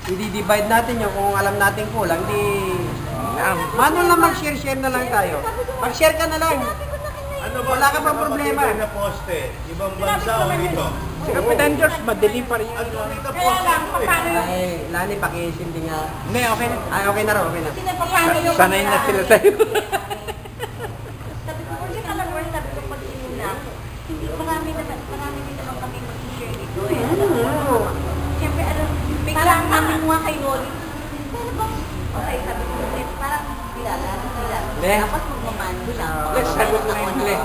i-divide natin yun kung alam natin kulang, di... Mano lang mag-share na lang tayo. Mag-share ka na lang. Ano ba? Wala ka pa problema. Na poste, ibang bansa o dito? Si Kapitan George, madilim pa rin yun. Ano kita Kaya poste lang, ito eh? paano yung... Ay, Lani, pakisindi nga. Hindi, okay na. Ay, okay na rin, okay na. Paano yung... Sanay na sila sa'yo. Sabi ko, kasi alam mo, sabi ko, pag inuna ako, hindi, marami din naman kami mag-share dito eh. Siyempre, parang namin mga kay Noli. Ano bang... Okay, sabi ko, parang kilala. Tapos magmamando lang. Sagot na yung huli.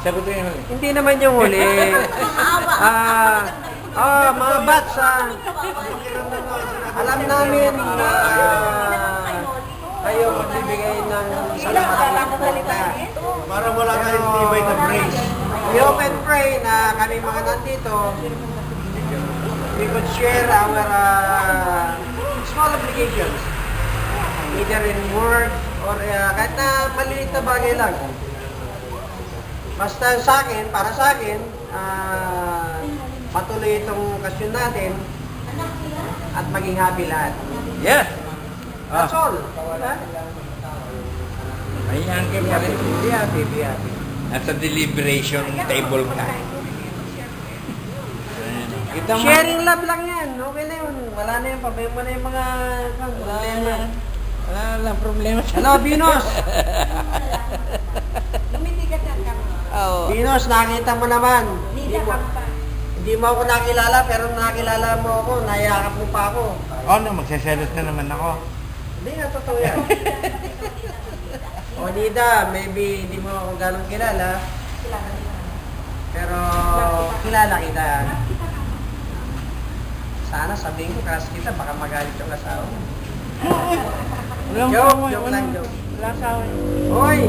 Sagot na yung huli. Hindi naman yung huli. Mga bats, alam namin na kayo magbibigay ng salamat ng pupunta. Para wala tayong tibay na praise. We hope and pray na kami mga nandito, we could share our small obligations, either in word or kahit na maliliit na bagay lang. Basta sa akin, para sa akin, patuloy itong okasyon natin at maging happy lahat. Yeah. That's all. Wala. May angkin pa rin. Be happy. Nasa deliberation table ka. Kita mo. Sharing love lang yan. Okay na yun. Wala na yun. Pabayang mo na yung mga problema. Wala lang problema. Hello, Binos! Lumitigas ang kami. Oo. Binos, nakita mo naman. Nila kang pa. Hindi mo ako nakilala, pero nakilala mo ako. Nayakap mo pa ako. Oh, no, magsaselos na naman ako. Hindi nga, totoo yan. O, Nida, maybe hindi mo ako ganong kilala. Pero, kilala kita. Sana sabihin ko, crush kita, baka magalit yung asawa mo. Walang Joke, asawa, joke lang, joke. Wala asawa. Hoy!